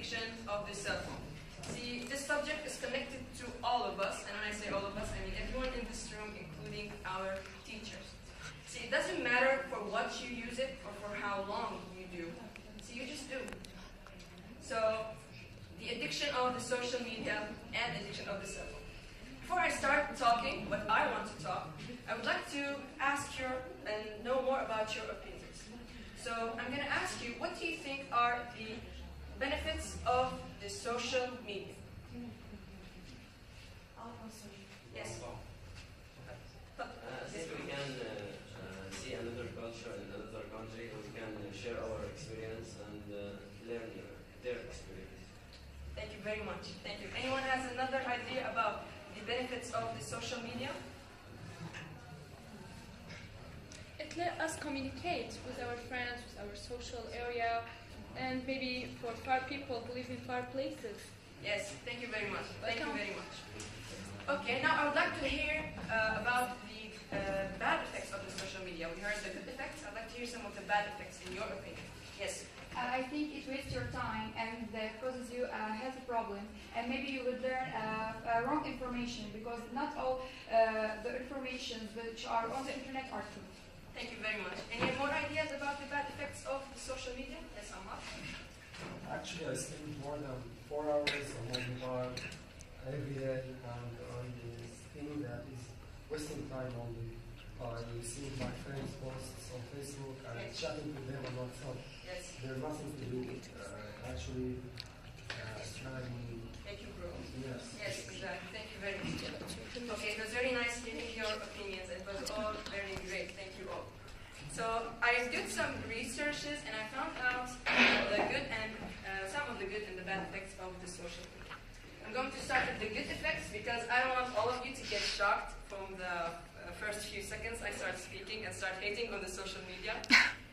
addiction of the cell phone. See, this subject is connected to all of us, and when I say all of us, I mean everyone in this room, including our teachers. See, it doesn't matter for what you use it or for how long you do. See, you just do. So, the addiction of the social media and addiction of the cell phone. Before I start talking what I want to talk, I would like to ask you and know more about your opinions. So I'm going to ask you, what do you think are the benefits of the social media? Yes. Since we can see another culture in another country, we can share our experience and learn their experience. Thank you very much. Thank you. Anyone has another idea about the benefits of the social media? It let us communicate with our friends, with our social area, and maybe for far people who live in far places. Yes, thank you very much. Thank you very much. Okay, now I would like to hear about the bad effects of the social media. We heard the good effects. I'd like to hear some of the bad effects in your opinion. Yes. I think it wastes your time and causes you health problems, and maybe you would learn wrong information because not all the information which are on the internet are true. Thank you very much. Any more ideas about the bad effects of the social media? Yes, Ammar. Actually, I spend more than 4 hours on my mobile every day, and on this thing that is wasting time only. You see my friends' posts on Facebook and yes. chatting with them on WhatsApp. Yes. There's nothing to do with actually trying. Make you grow. Yes. Yes, exactly. Thank you very much. Okay, it was very nice hearing your opinions. It was all very great. Thank you all. So I did some researches and I found out the good and some of the good and the bad effects of the social media. I'm going to start with the good effects because I don't want all of you to get shocked from the first few seconds I start speaking and start hating on the social media.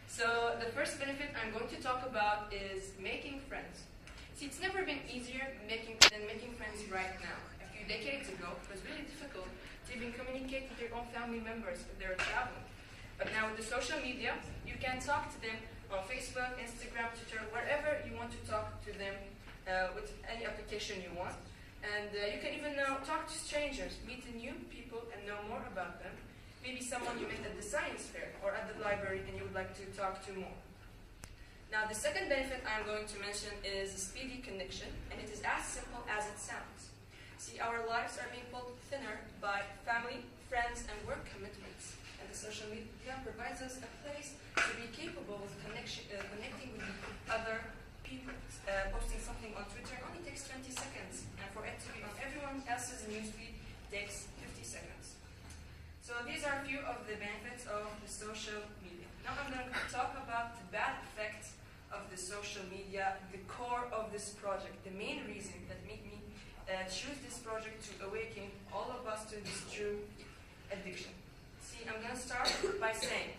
So the first benefit I'm going to talk about is making friends. See, it's never been easier than making friends right now. A few decades ago, it was really difficult to even communicate with your own family members if they're traveling. But now with the social media, you can talk to them on Facebook, Instagram, Twitter, wherever you want to talk to them with any application you want. And you can even now talk to strangers, meet new people, and know more about them. Maybe someone you met at the science fair or at the library and you would like to talk to more. Now, the second benefit I'm going to mention is speedy connection, and it is as simple as it sounds. See, our lives are being pulled thinner by family, friends, and work commitments. And the social media provides us a place to be capable of connecting with other people. Posting something on Twitter only takes 20 seconds, and for it to be on everyone else's newsfeed takes 50 seconds. So these are a few of the benefits of the social media. Now I'm going to talk about the bad effects of the social media, the core of this project, the main reason that made me choose this project to awaken all of us to this true addiction. See, I'm going to start by saying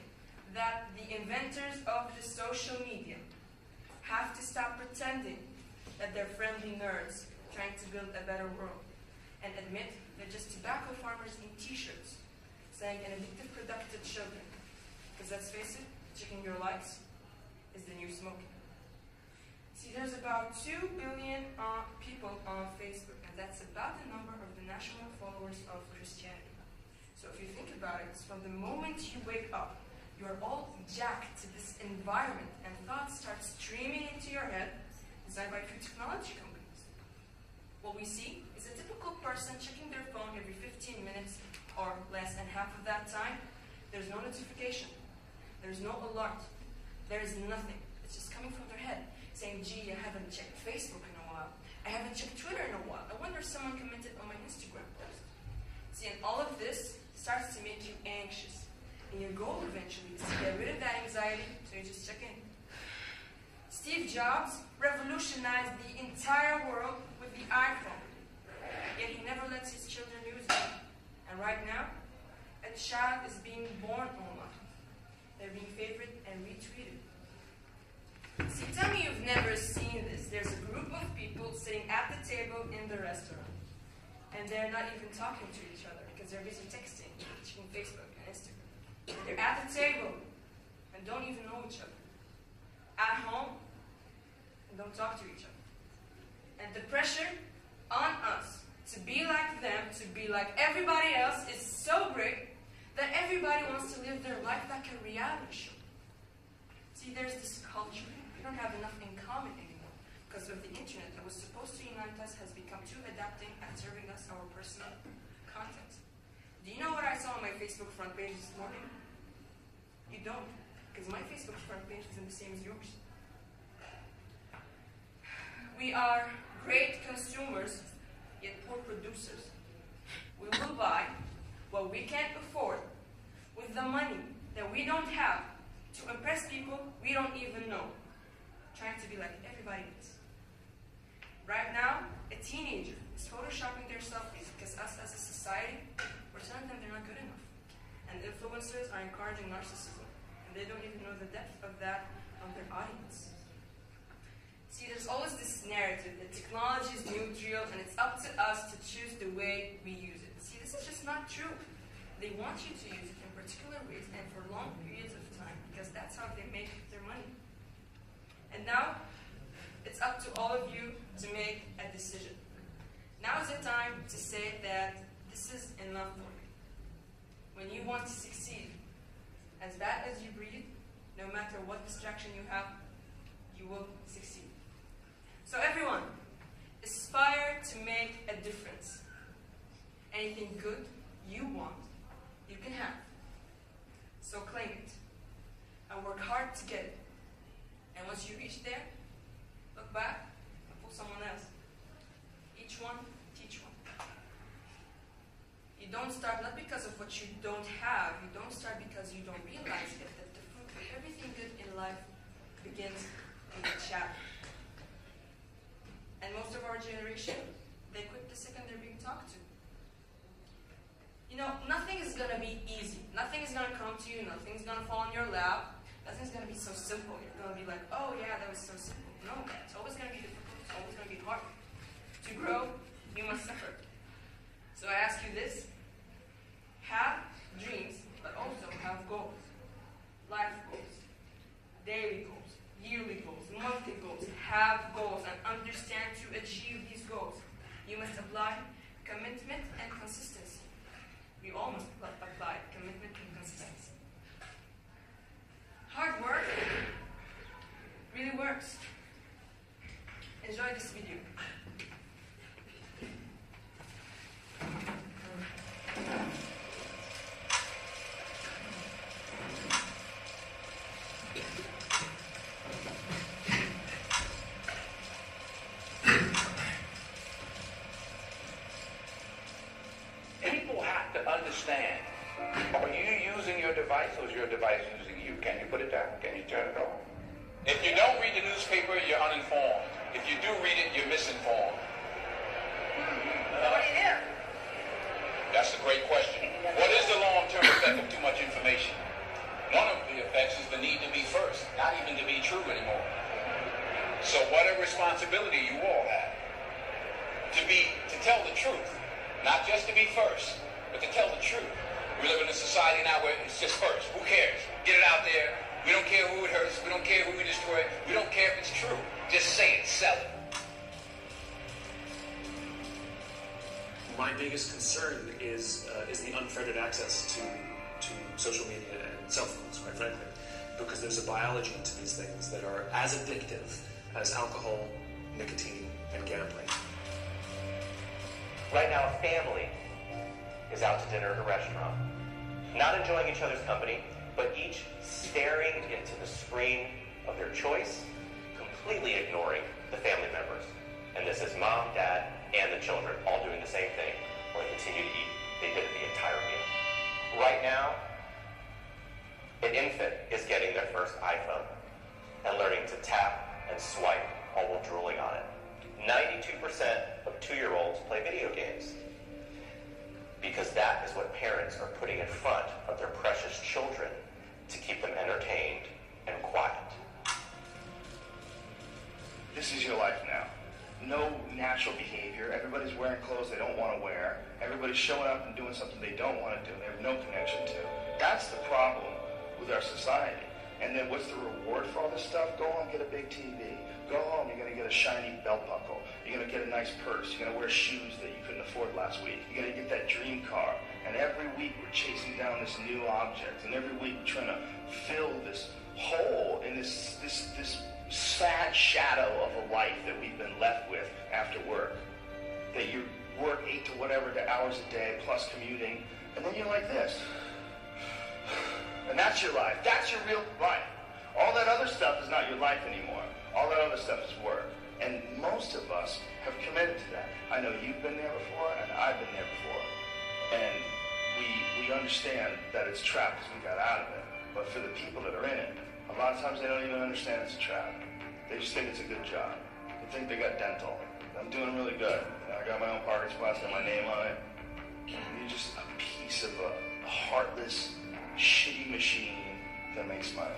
that the inventors of the social media have to stop pretending that they're friendly nerds trying to build a better world and admit they're just tobacco farmers in t-shirts saying an addictive product to children. Because let's face it, checking your likes is the new smoking. See, there's about 2 billion people on Facebook, and that's about the number of the national followers of Christianity. So if you think about it, from the moment you wake up, you're all jacked to this environment, and thoughts start streaming into your head, designed by few technology companies. What we see is a typical person checking their phone every 15 minutes or less, and half of that time, there's no notification, there's no alert, there is nothing. It's just coming from their head, saying, gee, I haven't checked Facebook in a while, I haven't checked Twitter in a while, I wonder if someone commented on my Instagram post. See, and all of this starts to make you anxious. And your goal eventually is to get rid of that anxiety, so you just check in. Steve Jobs revolutionized the entire world with the iPhone, yet he never lets his children use it. And right now, a child is being born online. They're being favored and retweeted. See, tell me you've never seen this. There's a group of people sitting at the table in the restaurant, and they're not even talking to each other because they're busy texting, checking Facebook and Instagram. They're at the table and don't even know each other. At home and don't talk to each other. And the pressure on us to be like them, to be like everybody else is so great that everybody wants to live their life like a reality show. See, there's this culture. We don't have enough in common anymore because of the internet that was supposed to unite us has become too adapting at serving us our personal content. Do you know what I saw on my Facebook front page this morning? You don't, because my Facebook front page isn't the same as yours. We are great consumers, yet poor producers. We will buy what we can't afford with the money that we don't have to impress people we don't even know, trying to be like everybody else. Right now, a teenager is photoshopping their selfies because us as a society, we're telling them they're not good enough. And influencers are encouraging narcissism, and they don't even know the depth of that on their audience. See, there's always this narrative that technology is neutral and it's up to us to choose the way we use it. See, this is just not true. They want you to use it in particular ways and for long periods of time because that's how they make their money. And now, it's up to all of you to make a decision. Now is the time to say that this is enough for you. When you want to succeed, as bad as you breathe, no matter what distraction you have, you will succeed. So everyone, aspire to make a difference. Anything good you want, you can have. So claim it, and work hard to get it. And once you reach there, look back and pull someone else. Each one, teach one. You don't start not because of what you don't have. You don't start because you don't realize it, that the fruit of everything good in life begins in the shadow. And most of our generation, they quit the second they're being talked to. You know, nothing is going to be easy. Nothing is going to come to you. Nothing's going to fall in your lap. Nothing's going to be so simple. You're going to be like, oh yeah, that was so simple. No, it's always going to be difficult. It's always going to be hard. To grow, you must suffer. So I ask you this. Have dreams, but also have goals. Life goals. Daily goals. Yearly goals. Monthly goals. Have goals and understand to achieve these goals. You must apply commitment and consistency. We all must apply commitment and consistency. Hard work really works. Enjoy this video. People have to understand, are you using your device or is your device using you? Can you put it down? Can you turn it off? If you don't read the newspaper, you're uninformed. If you do read it, you're misinformed. That's a great question. What is the long-term effect of too much information? One of the effects is the need to be first, not even to be true anymore. So what a responsibility you all have to tell the truth, not just to be first, but to tell the truth. We live in a society now where it's just first. Who cares? Get it out there. We don't care who it hurts. We don't care who we destroy. We don't care if it's true. Just say it. Sell it. My biggest concern is the unfettered access to social media and cell phones, quite frankly, because there's a biology to these things that are as addictive as alcohol, nicotine, and gambling. Right now, a family is out to dinner at a restaurant, not enjoying each other's company, but each staring into the screen of their choice, completely ignoring the family members. And this is mom, dad, and the children all doing the same thing, while they continue to eat. They did it the entire meal. Right now, an infant is getting their first iPhone and learning to tap and swipe all while drooling on it. 92% of 2-year-olds play video games because that is what parents are putting in front of their precious children to keep them entertained and quiet. This is your life now. No natural behavior. Everybody's wearing clothes they don't want to wear. Everybody's showing up and doing something they don't want to do. They have no connection to. That's the problem with our society. And then what's the reward for all this stuff? Go home, get a big TV. Go home, you're going to get a shiny belt buckle. You're going to get a nice purse. You're going to wear shoes that you couldn't afford last week. You're going to get that dream car. And every week we're chasing down this new object. And every week we're trying to fill this hole in this sad shadow of a life that we've been left with after work. That you work 8 to whatever the hours a day plus commuting. And then you're like this. And that's your life. That's your real life. All that other stuff is not your life anymore. All that other stuff is work. And most of us have committed to that. I know you've been there before, and I've been there before. And we understand that it's a trap because we got out of it. But for the people that are in it, a lot of times they don't even understand it's a trap. They just think it's a good job. They think they got dental. I'm doing really good. I got my own parking spots, got my name on it. You're just a piece of a heartless, shitty machine that makes money.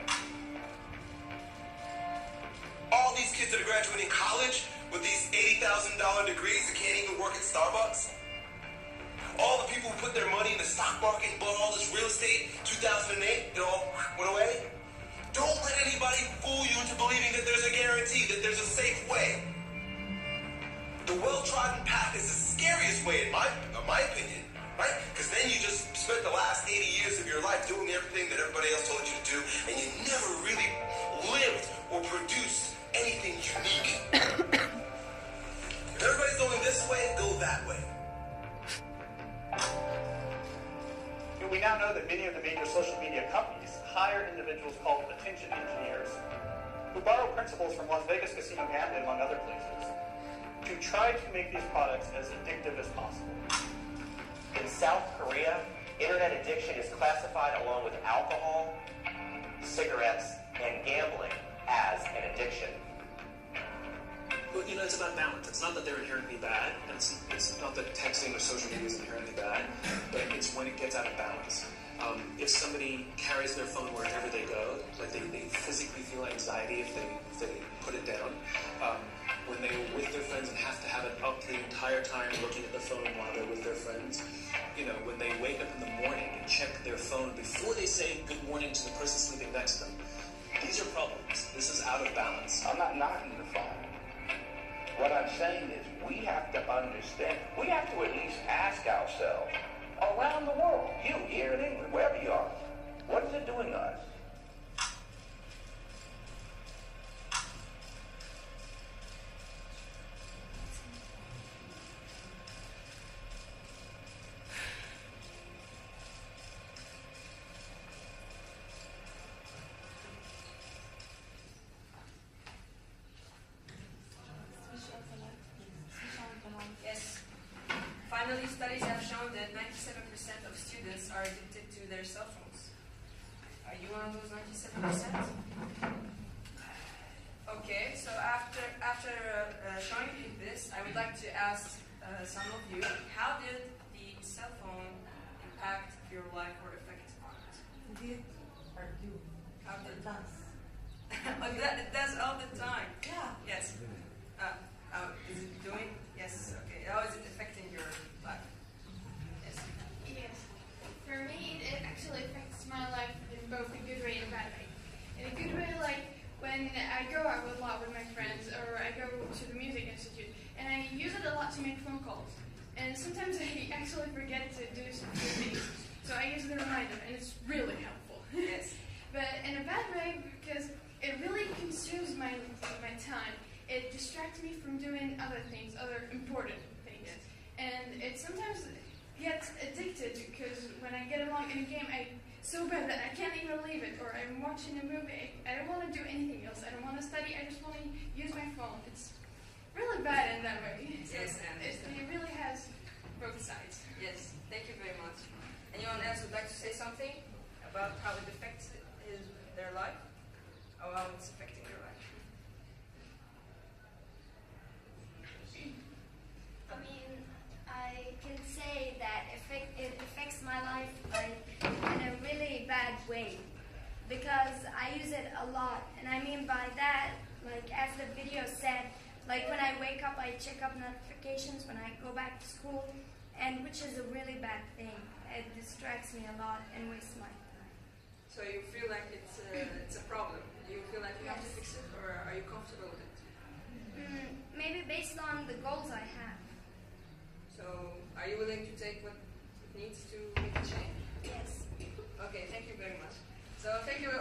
All these kids that are graduating college with these $80,000 degrees that can't even work at Starbucks. All the people who put their money in the stock market and bought all this real estate, 2008, it all went away. Don't let anybody fool you into believing that there's a guarantee, that there's a safe way. The well-trodden path is the scariest way, in my opinion, right? Because then you just spent the last 80 years of your life doing everything that everybody else told you to do, and you never really lived or produced anything unique. If everybody's going this way, go that way. We now know that many of the major social media companies hire individuals called attention engineers who borrow principles from Las Vegas casino gambling, among other places, to try to make these products as addictive as possible. In South Korea, internet addiction is classified along with alcohol, cigarettes, and gambling as an addiction. But, it's about balance. It's not that they're inherently bad, and it's not that texting or social media is inherently bad, but it's when it gets out of balance. If somebody carries their phone wherever they go, like they physically feel anxiety if they put it down. When they're with their friends and have to have it up the entire time looking at the phone while they're with their friends. When they wake up in the morning and check their phone before they say good morning to the person sleeping next to them. These are problems. This is out of balance. I'm not knocking the phone. What I'm saying is we have to understand, we have to at least ask ourselves, around the world, you here in England, wherever you are, what is it doing to us? Yes. Finally, studies have shown that 97% of students are addicted to their cell phones. Are you one of those 97%? Okay, so after showing you this, I would like to ask some of you, how did the cell phone impact your life or affect it? Did or do? How did It does. it does all the time. Yeah. Yes. Is it doing? Yes. Okay. How is it affecting your life? Yes. Yes. For me, it actually affects my life in both a good way and a bad way. In a good way, like when I go out a lot with my friends, or I go to the music institute, and I use it a lot to make phone calls. And sometimes I actually forget to do some things, so I use the reminder, and it's really helpful. Yes. But in a bad way, because it really consumes my time. It distracts me from doing other things, other important things. And it sometimes gets addicted because when I get along in a game, I'm so bad that I can't even leave it. Or I'm watching a movie, I don't want to do anything else. I don't want to study, I just want to use my phone. It's really bad in that way. So Yes, I understand. it really has both sides. Yes. Thank you very much. Anyone else would like to say something about how it affects their life, or how it's affecting their life? I mean, I can say that it affects my life in a really bad way because I use it a lot. And I mean by that, like as the video said, like when I wake up, I check up notifications when I go back to school, and which is a really bad thing. It distracts me a lot and wastes my time. So you feel like it's a problem. Do you feel like you have to fix it, or are you comfortable with it? very much. So thank you